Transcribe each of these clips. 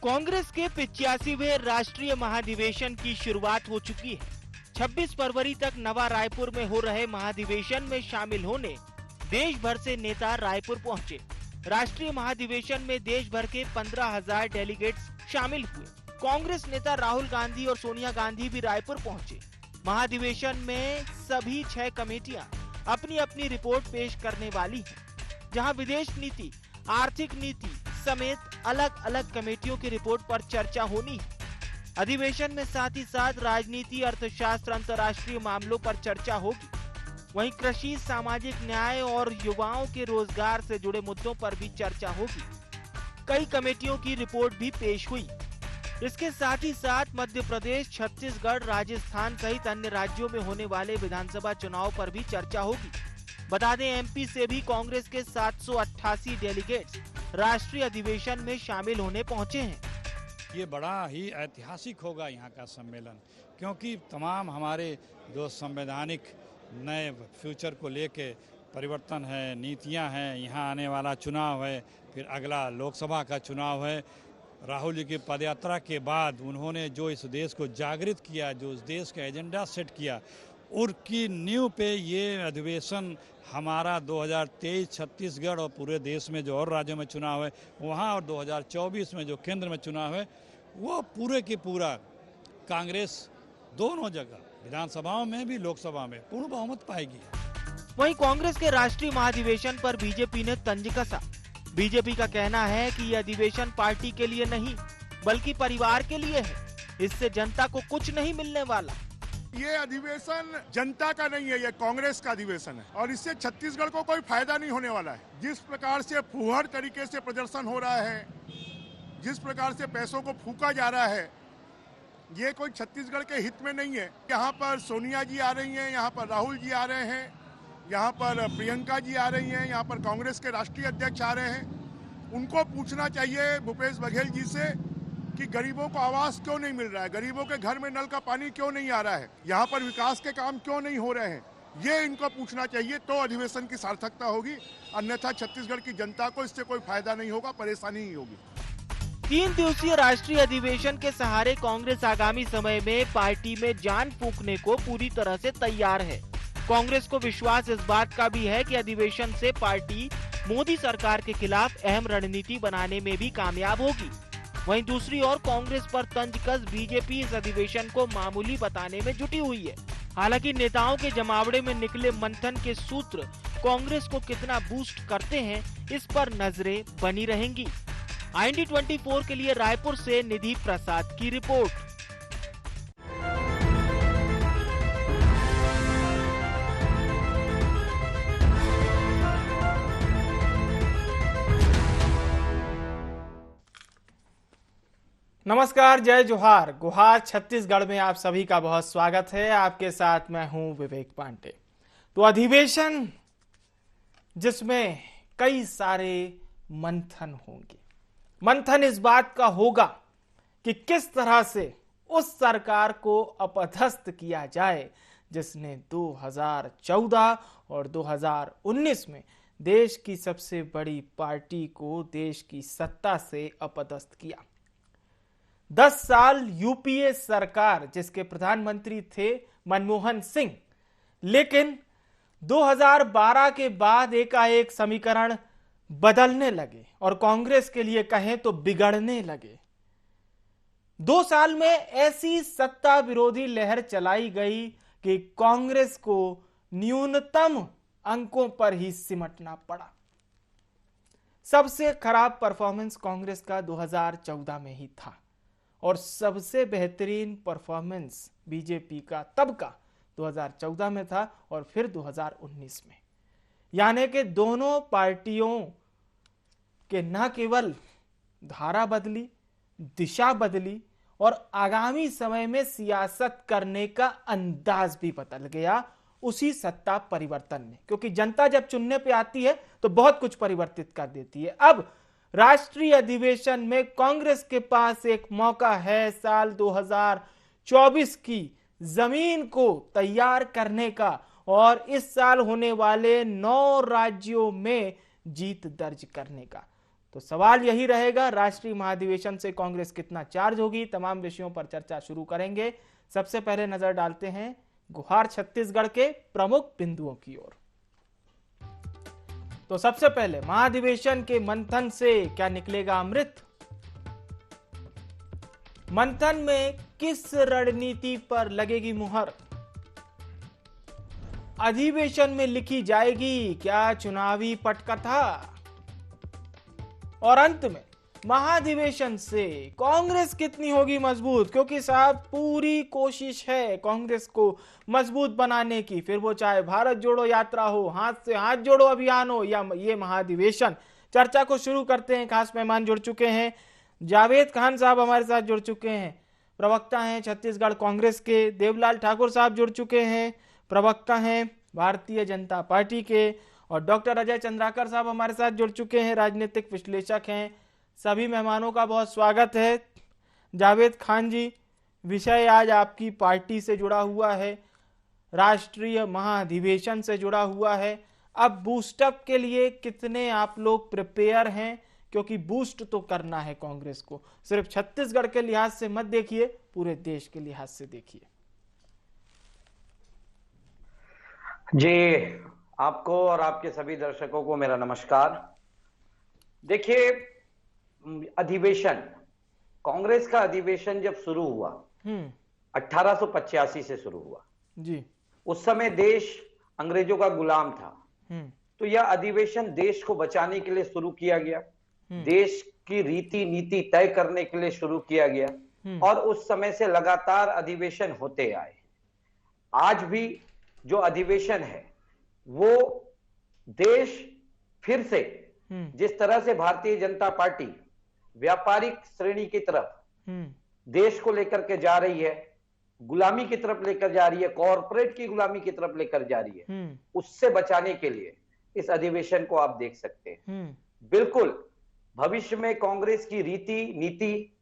कांग्रेस के 85वें राष्ट्रीय महाधिवेशन की शुरुआत हो चुकी है। 26 फरवरी तक नवा रायपुर में हो रहे महाधिवेशन में शामिल होने देश भर से नेता रायपुर पहुंचे। राष्ट्रीय महाधिवेशन में देश भर के 15,000 डेलीगेट्स शामिल हुए। कांग्रेस नेता राहुल गांधी और सोनिया गांधी भी रायपुर पहुंचे। महाधिवेशन में सभी 6 कमेटियां अपनी अपनी रिपोर्ट पेश करने वाली हैं, जहां विदेश नीति, आर्थिक नीति समेत अलग अलग कमेटियों की रिपोर्ट पर चर्चा होनी है। अधिवेशन में साथ ही साथ राजनीति, अर्थशास्त्र, अंतर्राष्ट्रीय मामलों पर चर्चा होगी। वहीं कृषि, सामाजिक न्याय और युवाओं के रोजगार से जुड़े मुद्दों पर भी चर्चा होगी। कई कमेटियों की रिपोर्ट भी पेश हुई। इसके साथ ही साथ मध्य प्रदेश, छत्तीसगढ़, राजस्थान सहित अन्य राज्यों में होने वाले विधानसभा चुनाव पर भी चर्चा होगी। बता दें, एमपी से भी कांग्रेस के 788 डेलीगेट्स राष्ट्रीय अधिवेशन में शामिल होने पहुंचे हैं। ये बड़ा ही ऐतिहासिक होगा यहाँ का सम्मेलन, क्योंकि तमाम हमारे जो संवैधानिक नए फ्यूचर को लेके परिवर्तन है, नीतियाँ हैं, यहाँ आने वाला चुनाव है, फिर अगला लोकसभा का चुनाव है। राहुल जी की पदयात्रा के बाद उन्होंने जो इस देश को जागृत किया, जो इस देश का एजेंडा सेट किया, उनकी नींव पे ये अधिवेशन हमारा 2023 छत्तीसगढ़ और पूरे देश में जो और राज्यों में चुनाव है वहाँ, और 2024 में जो केंद्र में चुनाव है, वो पूरे की पूरा कांग्रेस दोनों जगह विधानसभाओं में भी लोकसभा में पूर्ण बहुमत पाएगी। वहीं कांग्रेस के राष्ट्रीय महाधिवेशन पर बीजेपी ने तंज कसा। बीजेपी का कहना है कि यह अधिवेशन पार्टी के लिए नहीं बल्कि परिवार के लिए है। इससे जनता को कुछ नहीं मिलने वाला। ये अधिवेशन जनता का नहीं है, ये कांग्रेस का अधिवेशन है और इससे छत्तीसगढ़ को कोई फायदा नहीं होने वाला है। जिस प्रकार से फूहड़ तरीके से प्रदर्शन हो रहा है, जिस प्रकार से पैसों को फूका जा रहा है, ये कोई छत्तीसगढ़ के हित में नहीं है। यहाँ पर सोनिया जी आ रही हैं, यहाँ पर राहुल जी आ रहे हैं, यहाँ पर प्रियंका जी आ रही हैं, यहाँ पर कांग्रेस के राष्ट्रीय अध्यक्ष आ रहे हैं। उनको पूछना चाहिए भूपेश बघेल जी से कि गरीबों को आवास क्यों नहीं मिल रहा है, गरीबों के घर में नल का पानी क्यों नहीं आ रहा है, यहाँ पर विकास के काम क्यों नहीं हो रहे हैं। ये इनको पूछना चाहिए, तो अधिवेशन की सार्थकता होगी। अन्यथा छत्तीसगढ़ की जनता को इससे कोई फायदा नहीं होगा, परेशानी ही होगी। 3 दिवसीय राष्ट्रीय अधिवेशन के सहारे कांग्रेस आगामी समय में पार्टी में जान फूंकने को पूरी तरह से तैयार है। कांग्रेस को विश्वास इस बात का भी है कि अधिवेशन से पार्टी मोदी सरकार के खिलाफ अहम रणनीति बनाने में भी कामयाब होगी। वहीं दूसरी ओर कांग्रेस पर तंज कस बीजेपी इस अधिवेशन को मामूली बताने में जुटी हुई है। हालांकि नेताओं के जमावड़े में निकले मंथन के सूत्र कांग्रेस को कितना बूस्ट करते हैं, इस पर नजरें बनी रहेंगी। IND 24 के लिए रायपुर से निधि प्रसाद की रिपोर्ट। नमस्कार, जय जोहार, गुहार। छत्तीसगढ़ में आप सभी का बहुत स्वागत है। आपके साथ मैं हूं विवेक पांडे। तो अधिवेशन जिसमें कई सारे मंथन होंगे। मंथन इस बात का होगा कि किस तरह से उस सरकार को अपदस्थ किया जाए जिसने 2014 और 2019 में देश की सबसे बड़ी पार्टी को देश की सत्ता से अपदस्थ किया। 10 साल यूपीए सरकार जिसके प्रधानमंत्री थे मनमोहन सिंह, लेकिन 2012 के बाद एकाएक समीकरण बदलने लगे और कांग्रेस के लिए कहें तो बिगड़ने लगे। 2 साल में ऐसी सत्ता विरोधी लहर चलाई गई कि कांग्रेस को न्यूनतम अंकों पर ही सिमटना पड़ा। सबसे खराब परफॉर्मेंस कांग्रेस का 2014 में ही था और सबसे बेहतरीन परफॉर्मेंस बीजेपी का तब का 2014 में था और फिर 2019 में। यानी कि दोनों पार्टियों के न केवल धारा बदली, दिशा बदली और आगामी समय में सियासत करने का अंदाज भी बदल गया उसी सत्ता परिवर्तन में, क्योंकि जनता जब चुनने पे आती है तो बहुत कुछ परिवर्तित कर देती है। अब राष्ट्रीय अधिवेशन में कांग्रेस के पास एक मौका है साल 2024 की जमीन को तैयार करने का और इस साल होने वाले 9 राज्यों में जीत दर्ज करने का। तो सवाल यही रहेगा, राष्ट्रीय महाधिवेशन से कांग्रेस कितना चार्ज होगी। तमाम विषयों पर चर्चा शुरू करेंगे। सबसे पहले नजर डालते हैं गुहार छत्तीसगढ़ के प्रमुख बिंदुओं की ओर। तो सबसे पहले महाधिवेशन के मंथन से क्या निकलेगा अमृत? मंथन में किस रणनीति पर लगेगी मुहर? अधिवेशन में लिखी जाएगी क्या चुनावी पटकथा? और अंत में महाधिवेशन से कांग्रेस कितनी होगी मजबूत? क्योंकि साहब पूरी कोशिश है कांग्रेस को मजबूत बनाने की, फिर वो चाहे भारत जोड़ो यात्रा हो, हाथ से हाथ जोड़ो अभियान हो, या ये महाधिवेशन। चर्चा को शुरू करते हैं। खास मेहमान जुड़ चुके हैं, जावेद खान साहब हमारे साथ जुड़ चुके हैं, प्रवक्ता हैं छत्तीसगढ़ कांग्रेस के। देवलाल ठाकुर साहब जुड़ चुके हैं, प्रवक्ता हैं भारतीय जनता पार्टी के। और डॉक्टर अजय चंद्राकर साहब हमारे साथ जुड़ चुके हैं, राजनीतिक विश्लेषक हैं। सभी मेहमानों का बहुत स्वागत है। जावेद खान जी, विषय आज आपकी पार्टी से जुड़ा हुआ है, राष्ट्रीय महाधिवेशन से जुड़ा हुआ है। अब बूस्टअप के लिए कितने आप लोग प्रिपेयर हैं? क्योंकि बूस्ट तो करना है कांग्रेस को, सिर्फ छत्तीसगढ़ के लिहाज से मत देखिए, पूरे देश के लिहाज से देखिए। जी, आपको और आपके सभी दर्शकों को मेरा नमस्कार। देखिए, अधिवेशन, कांग्रेस का अधिवेशन जब शुरू हुआ 1885 से शुरू हुआ जी, उस समय देश अंग्रेजों का गुलाम था। तो यह अधिवेशन देश को बचाने के लिए शुरू किया गया, देश की रीति नीति तय करने के लिए शुरू किया गया, और उस समय से लगातार अधिवेशन होते आए। आज भी जो अधिवेशन है वो देश फिर से, जिस तरह से भारतीय जनता पार्टी व्यापारिक श्रेणी की तरफ देश को लेकर के जा रही है, गुलामी की तरफ लेकर जा रही है, कॉरपोरेट की गुलामी की तरफ लेकर जा रही है, उससे बचाने के लिए इस अधिवेशन को आप देख सकते हैं। बिल्कुल भविष्य में कांग्रेस की रीति नीति,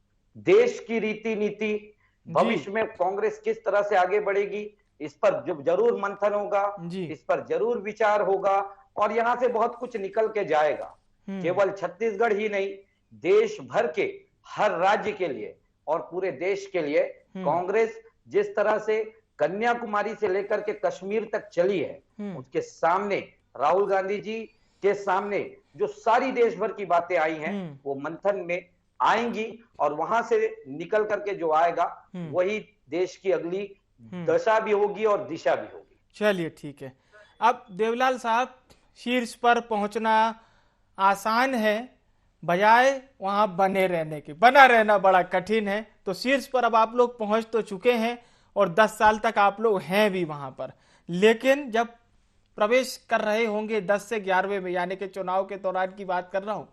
देश की रीति नीति, भविष्य में कांग्रेस किस तरह से आगे बढ़ेगी, इस पर जरूर मंथन होगा, इस पर जरूर विचार होगा, और यहां से बहुत कुछ निकल के जाएगा। केवल छत्तीसगढ़ ही नहीं, देश भर के हर राज्य के लिए और पूरे देश के लिए कांग्रेस जिस तरह से कन्याकुमारी से लेकर के कश्मीर तक चली है, उसके सामने राहुल गांधी जी के सामने जो सारी देश भर की बातें आई हैं वो मंथन में आएंगी, और वहां से निकल करके जो आएगा वही देश की अगली दशा भी होगी और दिशा भी होगी। चलिए ठीक है। अब देवलाल साहब, शीर्ष पर पहुंचना आसान है बजाय वहां बने रहने के, बना रहना बड़ा कठिन है। तो शीर्ष पर अब आप लोग पहुंच तो चुके हैं और 10 साल तक आप लोग हैं भी वहां पर, लेकिन जब प्रवेश कर रहे होंगे 10 से 11वें में, यानी कि चुनाव के दौरान की बात कर रहा हूं,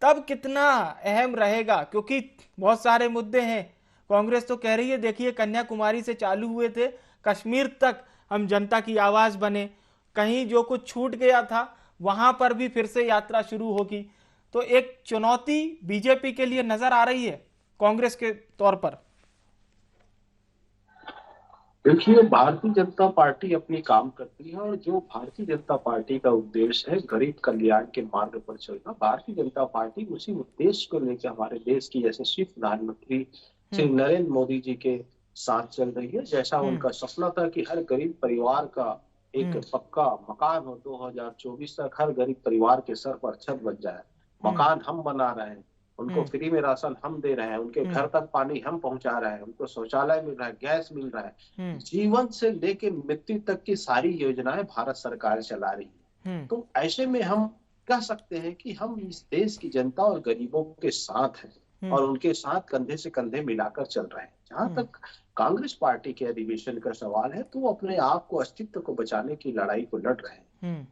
तब कितना अहम रहेगा? क्योंकि बहुत सारे मुद्दे हैं। कांग्रेस तो कह रही है देखिए कन्याकुमारी से चालू हुए थे, कश्मीर तक हम जनता की आवाज बने, कहीं जो कुछ छूट गया था वहां पर भी फिर से यात्रा शुरू होगी। तो एक चुनौती बीजेपी के लिए नजर आ रही है कांग्रेस के तौर पर। देखिए, भारतीय जनता पार्टी अपनी काम करती है, और जो भारतीय जनता पार्टी का उद्देश्य है गरीब कल्याण के मार्ग पर चलना, भारतीय जनता पार्टी उसी उद्देश्य को लेकर हमारे देश की यशस्वी प्रधानमंत्री श्री नरेंद्र मोदी जी के साथ चल रही है। जैसा उनका सपना था कि हर गरीब परिवार का एक पक्का मकान हो, 2024 तक हर गरीब परिवार के सर पर छत बन जाए। मकान हम बना रहे हैं, उनको फ्री में राशन हम दे रहे हैं, उनके घर तक पानी हम पहुंचा रहे हैं, उनको शौचालय मिल रहा है, गैस मिल रहा है, जीवन से लेके मृत्यु तक की सारी योजनाएं भारत सरकार चला रही है। तो ऐसे में हम कह सकते हैं कि हम इस देश की जनता और गरीबों के साथ हैं और उनके साथ कंधे से कंधे मिलाकर चल रहे हैं। जहां तक कांग्रेस पार्टी के अधिवेशन का सवाल है तो वो अपने आप को, अस्तित्व को बचाने की लड़ाई को लड़ रहे हैं।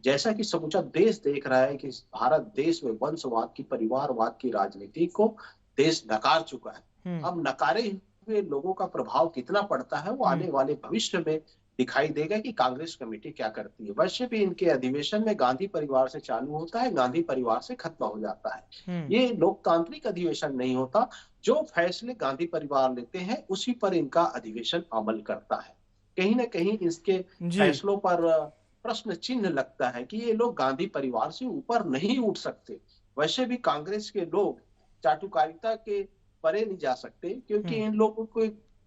जैसा कि समूचा देश देख रहा है कि भारत देश में वंशवाद की, परिवारवाद की राजनीति को देश नकार चुका है। अब नकारे हुए लोगों का प्रभाव कितना पड़ता है वो आने वाले भविष्य में दिखाई देगा कि कांग्रेस कमेटी क्या करती है। वैसे भी इनके अधिवेशन में गांधी परिवार से चालू होता है, गांधी परिवार से खत्म हो जाता है। ये लोकतांत्रिक अधिवेशन नहीं होता। जो फैसले गांधी परिवार लेते हैं उसी पर इनका अधिवेशन अमल करता है। कहीं ना कहीं इसके फैसलों पर प्रश्न चिन्ह लगता है कि ये लोग गांधी परिवार से ऊपर नहीं उठ सकते। वैसे भी कांग्रेस के लोग चाटुकारिता के परे नहीं जा सकते, क्योंकि इन लोगों को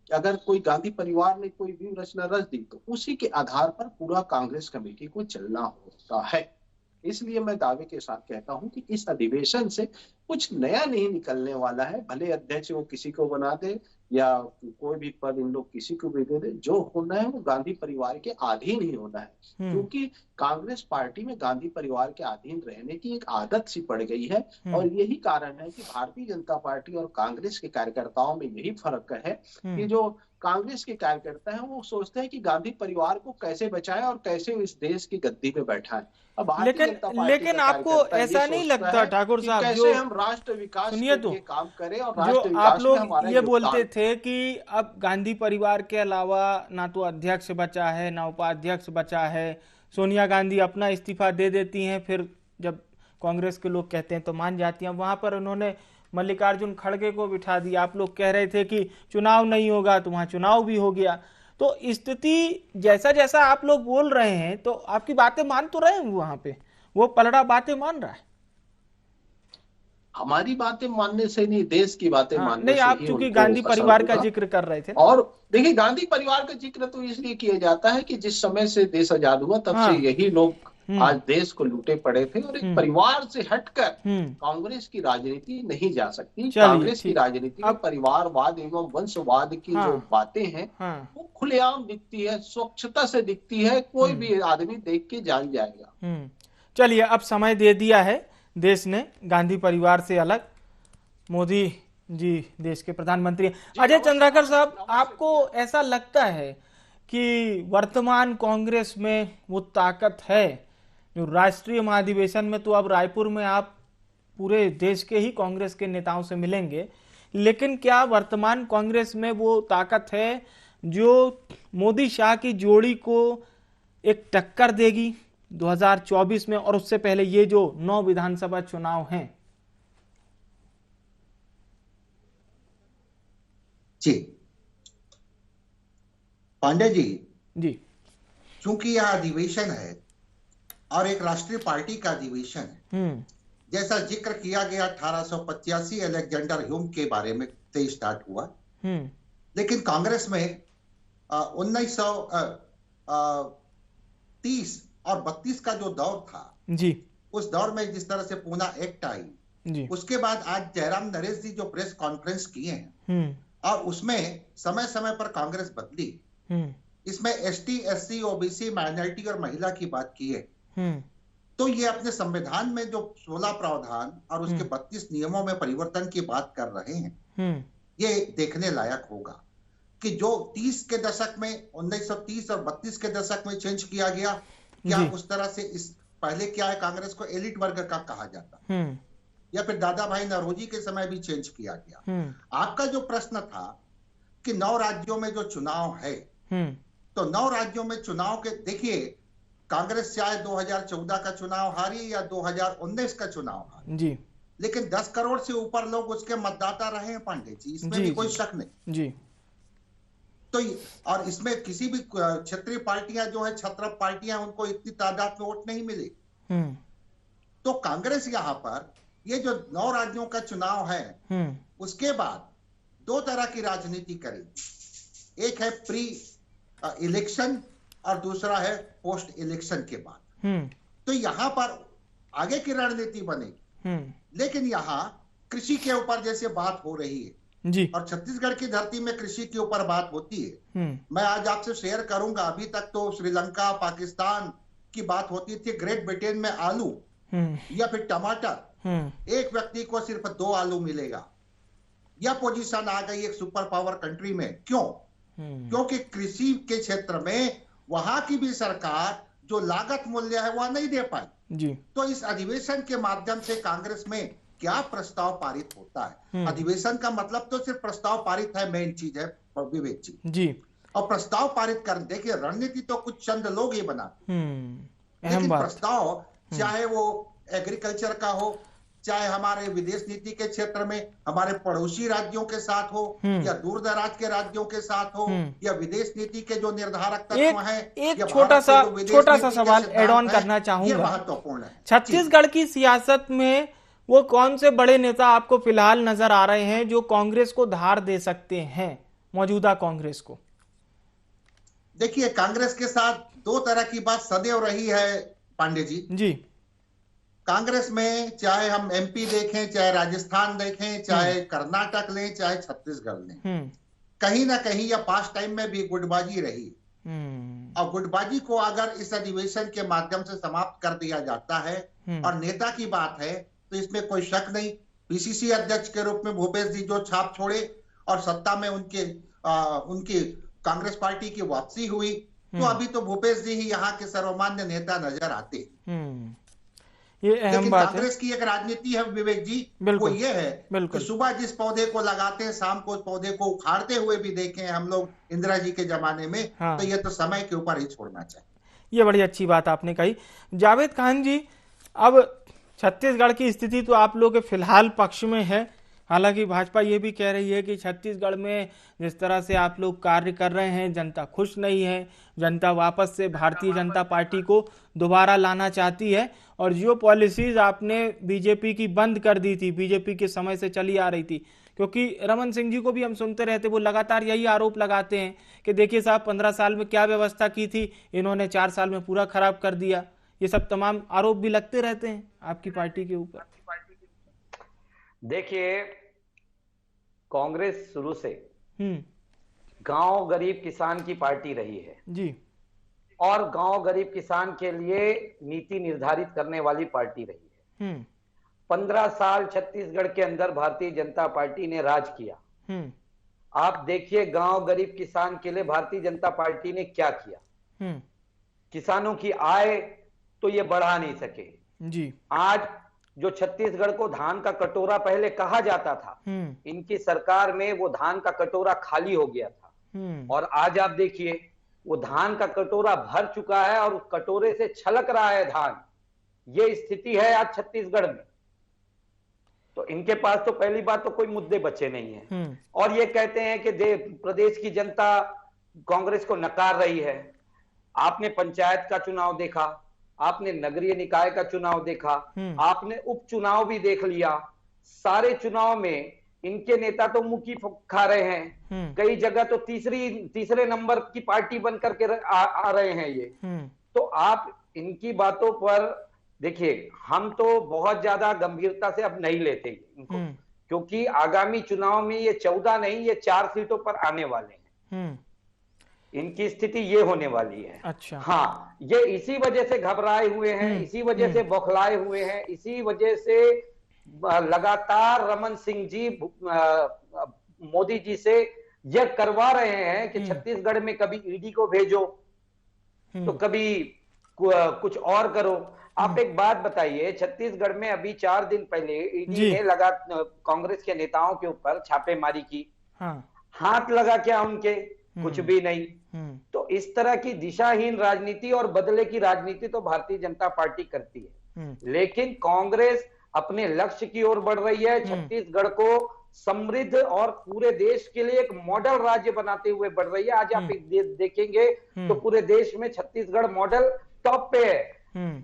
अगर कोई गांधी परिवार ने कोई व्यूह रचना रच दी तो उसी के आधार पर पूरा कांग्रेस कमेटी को चलना होता है। इसलिए मैं दावे के साथ कहता हूं कि इस अधिवेशन से कुछ नया नहीं निकलने वाला है। भले अध्यक्ष वो किसी को बना दे या कोई भी पद इन लोग किसी को भी दे दे, जो होना है वो गांधी परिवार के अधीन ही होना है। क्योंकि कांग्रेस पार्टी में गांधी परिवार के अधीन रहने की एक आदत सी पड़ गई है, और यही कारण है कि भारतीय जनता पार्टी और कांग्रेस के कार्यकर्ताओं में यही फर्क है कि जो कांग्रेस के कार्यकर्ता हैं वो सोचते हैं कि गांधी परिवार को कैसे बचाएं और कैसे इस देश की गद्दी पे बैठाएं। अब लेकिन आपको ऐसा नहीं लगता ठाकुर साहब, कैसे हम राष्ट्र विकास के लिए काम करें, और जो आप लोग ये बोलते थे कि अब गांधी परिवार के अलावा ना तो अध्यक्ष बचा है ना उपाध्यक्ष बचा है, सोनिया गांधी अपना इस्तीफा दे देती हैं, फिर जब कांग्रेस के लोग कहते हैं तो मान जाती हैं। वहां पर उन्होंने मल्लिकार्जुन खड़गे को बिठा दिया। आप लोग कह रहे थे कि चुनाव नहीं होगा, तो वहां चुनाव भी हो गया। तो स्थिति जैसा जैसा आप लोग बोल रहे हैं, तो आपकी बातें मान तो रहे हैं वहां पे, वो पलड़ा बातें मान रहा है। हमारी बातें मानने से नहीं, देश की बातें मानने नहीं, से आप चूंकि गांधी परिवार का जिक्र कर रहे थे, और देखिए गांधी परिवार का जिक्र तो इसलिए किया जाता है कि जिस समय से देश आजाद हुआ तब से यही लोग आज देश को लूटे पड़े थे, और एक परिवार से हटकर कांग्रेस की राजनीति नहीं जा सकती। कांग्रेस की राजनीति में परिवारवाद एवं वंशवाद की जो बातें हैं वो खुलेआम दिखती है, स्वच्छता से दिखती है, कोई भी आदमी देख के जान जाएगा। चलिए, अब समय दे दिया है देश ने गांधी परिवार से अलग। मोदी जी देश के प्रधानमंत्री। अजय चंद्राकर साहब, आपको ऐसा लगता है कि वर्तमान कांग्रेस में वो ताकत है जो राष्ट्रीय महाधिवेशन में, तो अब रायपुर में आप पूरे देश के ही कांग्रेस के नेताओं से मिलेंगे, लेकिन क्या वर्तमान कांग्रेस में वो ताकत है जो मोदी शाह की जोड़ी को एक टक्कर देगी 2024 में, और उससे पहले ये जो 9 विधानसभा चुनाव हैं? जी पांडे जी, चूंकि यह अधिवेशन है और एक राष्ट्रीय पार्टी का अधिवेशन है, जैसा जिक्र किया गया 1885 अलेक्जेंडर ह्यूम के बारे में से स्टार्ट हुआ, लेकिन कांग्रेस में 1930 और 32 का जो दौर था जी, उस दौर में जिस तरह से पूना एक्ट आई, उसके बाद आज जयराम नरेश जी जो प्रेस कॉन्फ्रेंस किए हैं और उसमें समय समय पर कांग्रेस बदली, इसमें एसटी, एससी, ओबीसी, माइनॉरिटी और महिला की बात की है, तो ये अपने संविधान में जो 16 प्रावधान और उसके 32 नियमों में परिवर्तन की बात कर रहे हैं, ये देखने लायक होगा कि जो 30 के दशक में 1930 और 32 के दशक में चेंज किया गया, क्या उस तरह से इस पहले क्या है, कांग्रेस को एलिट वर्ग का कहा जाता, या फिर दादा भाई नौरोजी के समय भी चेंज किया गया। आपका जो प्रश्न था कि 9 राज्यों में जो चुनाव है, तो 9 राज्यों में चुनाव के, देखिए कांग्रेस चाहे 2014 का चुनाव हारी या 2019 का चुनाव हारी जी, लेकिन 10 करोड़ से ऊपर लोग उसके मतदाता रहे हैं पांडे जी, इसमें भी कोई शक नहीं जी। तो और इसमें किसी भी क्षेत्रीय पार्टियां जो है, छत्रप पार्टियां, उनको इतनी तादाद में वोट नहीं मिले। तो कांग्रेस यहाँ पर ये जो 9 राज्यों का चुनाव है, उसके बाद 2 तरह की राजनीति करेगी, एक है प्री इलेक्शन और दूसरा है पोस्ट इलेक्शन के बाद। तो यहाँ पर आगे की रणनीति बनेगी, लेकिन यहाँ कृषि के ऊपर जैसे बात हो रही है जी, और छत्तीसगढ़ की धरती में कृषि के ऊपर बात होती है, मैं आज आपसे शेयर करूंगा, अभी तक तो श्रीलंका, पाकिस्तान की बात होती थी, ग्रेट ब्रिटेन में आलू या फिर टमाटर, एक व्यक्ति को सिर्फ 2 आलू मिलेगा। यह पोजीशन आ गई एक सुपर पावर कंट्री में। क्यों? क्योंकि कृषि के क्षेत्र में वहां की भी सरकार जो लागत मूल्य है वह नहीं दे पाई जी। तो इस अधिवेशन के माध्यम से कांग्रेस में क्या प्रस्ताव पारित होता है? अधिवेशन का मतलब तो सिर्फ प्रस्ताव पारित है, मेन चीज है विवेक जी। और प्रस्ताव पारित कर, देखिए रणनीति तो कुछ चंद लोग ही बनाते, लेकिन प्रस्ताव चाहे वो एग्रीकल्चर का हो, चाहे हमारे विदेश नीति के क्षेत्र में हमारे पड़ोसी राज्यों के साथ हो, या दूर दराज के राज्यों के साथ हो, या विदेश नीति के जो निर्धारक तत्व हैं, एक छोटा सा सवाल एड ऑन करना चाहूंगा। महत्वपूर्ण है। छत्तीसगढ़ की सियासत में वो कौन से बड़े नेता आपको फिलहाल नजर आ रहे हैं जो कांग्रेस को धार दे सकते हैं, मौजूदा कांग्रेस को? देखिए, कांग्रेस के साथ दो तरह की बात सदैव रही है पांडे जी। कांग्रेस में चाहे हम एमपी देखें, चाहे राजस्थान देखें, चाहे कर्नाटक लें, चाहे छत्तीसगढ़ लें, कहीं ना कहीं या पास्ट टाइम में भी गुटबाजी रही। और गुटबाजी को अगर इस अधिवेशन के माध्यम से समाप्त कर दिया जाता है और नेता की बात है तो इसमें कोई शक नहीं। पीसीसी अध्यक्ष के रूप में भूपेश जी जो छाप छोड़े और सत्ता में उनकी कांग्रेस पार्टी की वापसी हुई, तो अभी तो भूपेश जी ही यहाँ के सर्वमान्य नेता नजर आते। ये अहम लेकिन बात कांग्रेस की एक राजनीति है विवेक जी, वो ये है कि सुबह जिस पौधे को लगाते हैं शाम को उस पौधे को उखाड़ते हुए भी देखे हैं हम लोग इंदिरा जी के जमाने में। तो ये तो समय के ऊपर ही छोड़ना चाहिए। ये बड़ी अच्छी बात आपने कही। जावेद खान जी, अब छत्तीसगढ़ की स्थिति तो आप लोग के फिलहाल पक्ष में है, हालांकि भाजपा ये भी कह रही है कि छत्तीसगढ़ में जिस तरह से आप लोग कार्य कर रहे हैं जनता खुश नहीं है, जनता वापस से भारतीय जनता पार्टी को दोबारा लाना चाहती है। और जो पॉलिसीज आपने बीजेपी की बंद कर दी थी, बीजेपी के समय से चली आ रही थी, क्योंकि रमन सिंह जी को भी हम सुनते रहते, वो लगातार यही आरोप लगाते हैं कि देखिए साहब 15 साल में क्या व्यवस्था की थी, इन्होंने 4 साल में पूरा खराब कर दिया। ये सब तमाम आरोप भी लगते रहते हैं आपकी पार्टी के ऊपर। देखिए, कांग्रेस शुरू से गांव गरीब किसान की पार्टी रही है जी, और गांव गरीब किसान के लिए नीति निर्धारित करने वाली पार्टी रही है। 15 साल छत्तीसगढ़ के अंदर भारतीय जनता पार्टी ने राज किया। आप देखिए गांव गरीब किसान के लिए भारतीय जनता पार्टी ने क्या किया। किसानों की आय तो ये बढ़ा नहीं सके जी। आज जो छत्तीसगढ़ को धान का कटोरा पहले कहा जाता था, इनकी सरकार में वो धान का कटोरा खाली हो गया था। और आज आप देखिए वो धान का कटोरा भर चुका है और उस कटोरे से छलक रहा है धान। ये स्थिति है आज छत्तीसगढ़ में। तो इनके पास तो पहली बात तो कोई मुद्दे बचे नहीं है। और ये कहते हैं कि प्रदेश की जनता कांग्रेस को नकार रही है। आपने पंचायत का चुनाव देखा, आपने नगरीय निकाय का चुनाव देखा, आपने उपचुनाव भी देख लिया। सारे चुनाव में इनके नेता तो मुंह खा रहे हैं। कई जगह तो तीसरे नंबर की पार्टी बन करके आ रहे हैं ये। तो आप इनकी बातों पर देखिए, हम तो बहुत ज्यादा गंभीरता से अब नहीं लेते इनको, क्योंकि आगामी चुनाव में ये 14 नहीं, ये 4 सीटों पर आने वाले हैं। इनकी स्थिति ये होने वाली है। अच्छा। हाँ, ये इसी वजह से घबराए हुए हैं, इसी वजह से बौखलाए हुए हैं, इसी वजह से लगातार रमन सिंह जी मोदी जी से यह करवा रहे हैं कि छत्तीसगढ़ में कभी ईडी को भेजो तो कभी कुछ और करो। आप एक बात बताइए, छत्तीसगढ़ में अभी 4 दिन पहले ईडी ने कांग्रेस के नेताओं के ऊपर छापेमारी की। हाथ लगा क्या उनके? कुछ भी नहीं। तो इस तरह की दिशाहीन राजनीति और बदले की राजनीति तो भारतीय जनता पार्टी करती है, लेकिन कांग्रेस अपने लक्ष्य की ओर बढ़ रही है। छत्तीसगढ़ को समृद्ध और पूरे देश के लिए एक मॉडल राज्य बनाते हुए बढ़ रही है। आज आप देखेंगे तो पूरे देश में छत्तीसगढ़ मॉडल टॉप पे है।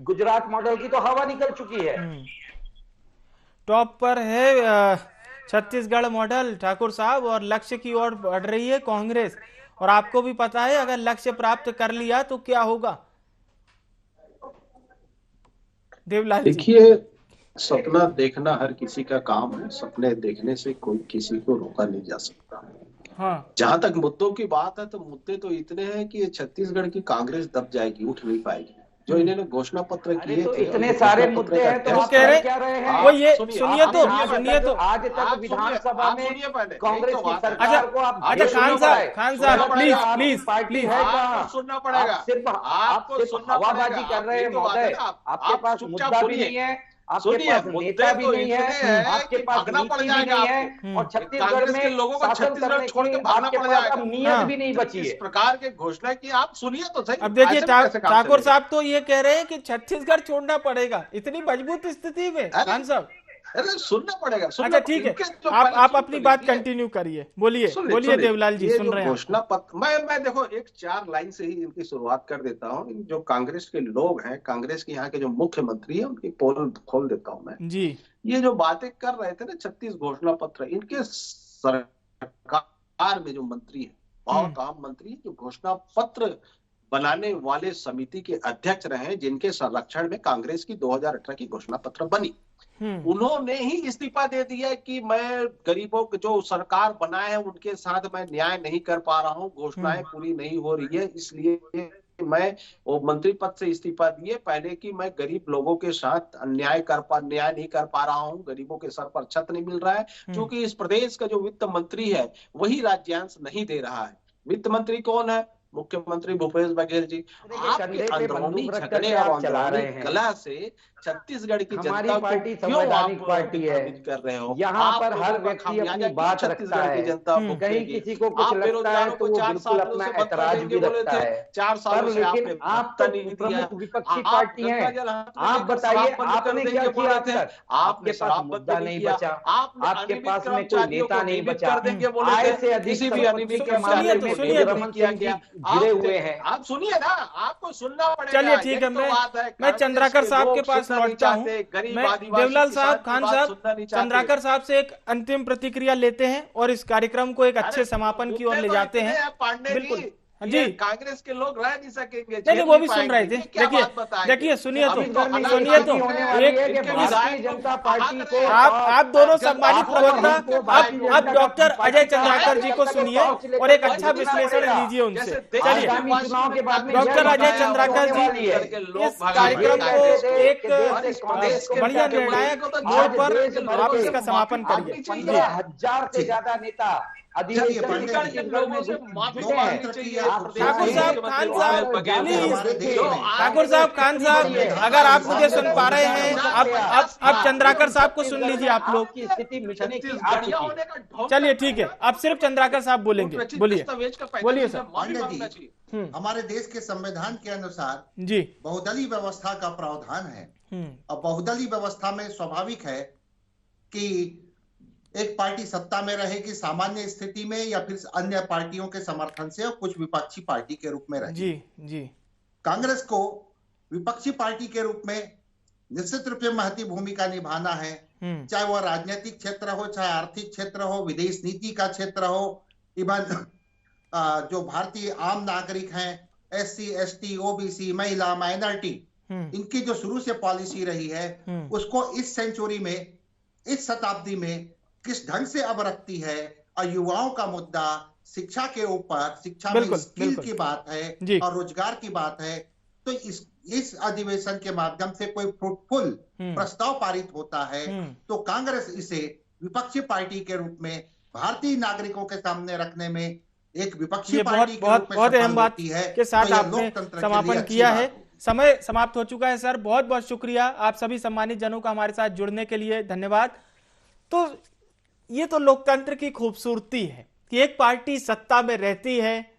गुजरात मॉडल की तो हवा निकल चुकी है, टॉप पर है छत्तीसगढ़ मॉडल ठाकुर साहब, और लक्ष्य की ओर बढ़ रही है कांग्रेस। और आपको भी पता है अगर लक्ष्य प्राप्त कर लिया तो क्या होगा देवलाल जी? देखिए, सपना देखना हर किसी का काम है। सपने देखने से कोई किसी को रोका नहीं जा सकता। हाँ। जहां तक मुद्दों की बात है तो मुद्दे तो इतने हैं कि छत्तीसगढ़ की कांग्रेस दब जाएगी, उठ नहीं पाएगी। जो इन्होंने घोषणा पत्र किए तो इतने सारे मुद्दे हैं तो आप कह रहे हैं वो ये सुनिए तो आज तक विधानसभा में कांग्रेस की सरकार को आप खान साहब प्लीज सुनना पड़ेगा। आपको हवाबाजी कर रहे हैं महोदय, आपके पास मुद्दा भी नहीं है, आपके पास नेता भी नहीं है, आपके पास नीति भी नहीं है, और छत्तीसगढ़ में लोगों को छत्तीसगढ़ छोड़ के भागना पड़ जाएगा। नीयत भी नहीं बची है। इस प्रकार के घोषणा की आप सुनिए तो सही। अब देखिए ठाकुर साहब तो ये कह रहे हैं कि छत्तीसगढ़ छोड़ना पड़ेगा, इतनी मजबूत स्थिति में खान साहब। अरे सुनना पड़ेगा। अच्छा ठीक है, आप अपनी बात कंटिन्यू करिए, बोलिए बोलिए देवलाल जी, सुन रहे हैं। घोषणा पत्र मैं देखो एक 4 लाइन से ही इनकी शुरुआत कर देता हूँ। जो कांग्रेस के लोग हैं, कांग्रेस के यहाँ के जो मुख्यमंत्री है, उनकी पोल खोल देता हूँ मैं जी। ये जो बातें कर रहे थे ना 36 घोषणा पत्र, इनके सरकार में जो मंत्री है, बहुत आम मंत्री जो घोषणा पत्र बनाने वाले समिति के अध्यक्ष रहे, जिनके संरक्षण में कांग्रेस की 2018 की घोषणा पत्र बनी, उन्होंने ही इस्तीफा दे दिया कि मैं गरीबों के जो सरकार बनाए हैं उनके साथ मैं न्याय नहीं कर पा रहा हूं, घोषणाएं पूरी नहीं हो रही है, इसलिए मैं वो मंत्री पद से इस्तीफा दिए। पहले कि मैं गरीब लोगों के साथ न्याय नहीं कर पा रहा हूं, गरीबों के सर पर छत नहीं मिल रहा है, क्योंकि इस प्रदेश का जो वित्त मंत्री है वही राज्यांश नहीं दे रहा है। वित्त मंत्री कौन है? मुख्यमंत्री भूपेश बघेल जी। आपके अंदरूनी झगड़े और अंदरूनी कला से छत्तीसगढ़ की जनता को क्यों आप प्रभावित कर रहे हो? यहाँ पर हर व्यक्ति अपनी बात रखता है, कहीं किसी को कुछ लगता है तो वो बिल्कुल अपना ऐतराज भी रखता है। 4 साल से लेकिन आप तो प्रमुख विपक्षी पार्टी हैं, आप बताइए आपने क्या किया अब तक? आपके पास मुद्दा नहीं बचा, आपके पास में कोई नेता नहीं बचा, आय से अधिक संपत्ति के मामले में रमन सिंह जी जुड़े हुए हैं। आप सुनिए ना, आपको सुनना पड़ेगा। चलिए ठीक है, मैं चंद्राकर साहब के पास लौटता हूं। मैं देवलाल साहब, खान साहब, चंद्राकर साहब से एक अंतिम प्रतिक्रिया लेते हैं और इस कार्यक्रम को एक अच्छे समापन की ओर ले जाते हैं। बिल्कुल जी, कांग्रेस के लोग रह नहीं सकेंगे। नहीं वो भी सुन रहे थे। देखिए सुनिए तो एक भारतीय जनता पार्टी को आप दोनों सम्मानित प्रवक्ता अब डॉक्टर अजय चंद्राकर जी को सुनिए और एक अच्छा विश्लेषण लीजिए उनसे। चलिए डॉक्टर अजय चंद्राकर जी, इस कार्यक्रम को एक बढ़िया निर्णायक मोड़ पर आप इसका समापन करिए। 15,000 से ज्यादा नेता ठाकुर साहब, खान साहब, ठाकुर साहब, खान साहब, अगर आप मुझे सुन पा रहे हैं, अब चंद्राकर साहब को सुन लीजिए आप लोग की स्थिति मिटने की आ चुकी। चलिए ठीक है, अब सिर्फ चंद्राकर साहब बोलेंगे। बोलिए सर। हमारे देश के संविधान के अनुसार जी बहुदलीय व्यवस्था का प्रावधान है, और बहुदलीय व्यवस्था में स्वाभाविक है कि एक पार्टी सत्ता में रहेगी सामान्य स्थिति में, या फिर अन्य पार्टियों के समर्थन से, और कुछ विपक्षी पार्टी के रूप में रहेगी। जी कांग्रेस को विपक्षी पार्टी के रूप में निश्चित रूप से महत्वपूर्ण भूमिका निभाना है, चाहे वह राजनीतिक क्षेत्र हो, चाहे आर्थिक क्षेत्र हो, विदेश नीति का क्षेत्र हो, इवन जो भारतीय आम नागरिक हैं, SC, ST, OBC, महिला, माइनॉरिटी, इनकी जो शुरू से पॉलिसी रही है उसको इस सेंचुरी में, इस शताब्दी में किस ढंग से अब रखती है। और युवाओं का मुद्दा शिक्षा के ऊपर, शिक्षा में स्किल की बात है और रोजगार की बात है, तो इस अधिवेशन के माध्यम से कोई फ्रूटफुल प्रस्ताव पारित होता है तो कांग्रेस इसे विपक्षी पार्टी के रूप में भारतीय नागरिकों के सामने रखने में एक विपक्षी पार्टी के रूप में बहुत अहम बात के साथ आपने समापन किया है। समय समाप्त हो चुका है सर, बहुत बहुत शुक्रिया आप सभी सम्मानित जनों का हमारे साथ जुड़ने के लिए, धन्यवाद। तो ये तो लोकतंत्र की खूबसूरती है कि एक पार्टी सत्ता में रहती है,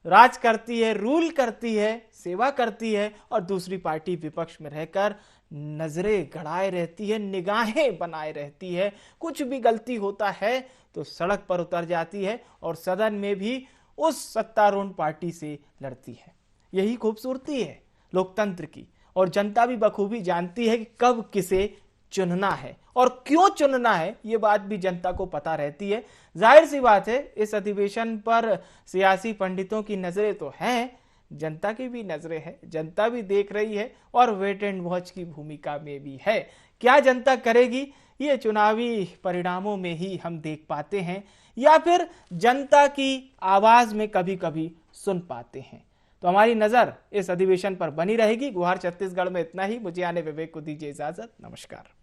राज करती है, रूल करती है, सेवा करती है, और दूसरी पार्टी विपक्ष में रहकर नजरें गड़ाए रहती है, निगाहें बनाए रहती है। कुछ भी गलती होता है तो सड़क पर उतर जाती है और सदन में भी उस सत्तारूढ़ पार्टी से लड़ती है। यही खूबसूरती है लोकतंत्र की, और जनता भी बखूबी जानती है कि कब किसे चुनना है और क्यों चुनना है, ये बात भी जनता को पता रहती है। जाहिर सी बात है इस अधिवेशन पर सियासी पंडितों की नजरें तो हैं, जनता की भी नजरें हैं, जनता भी देख रही है और वेट एंड वॉच की भूमिका में भी है। क्या जनता करेगी ये चुनावी परिणामों में ही हम देख पाते हैं, या फिर जनता की आवाज में कभी कभी सुन पाते हैं। तो हमारी नजर इस अधिवेशन पर बनी रहेगी। गुहार छत्तीसगढ़ में इतना ही। मुझे आने विवेक को दीजिए इजाजत। नमस्कार।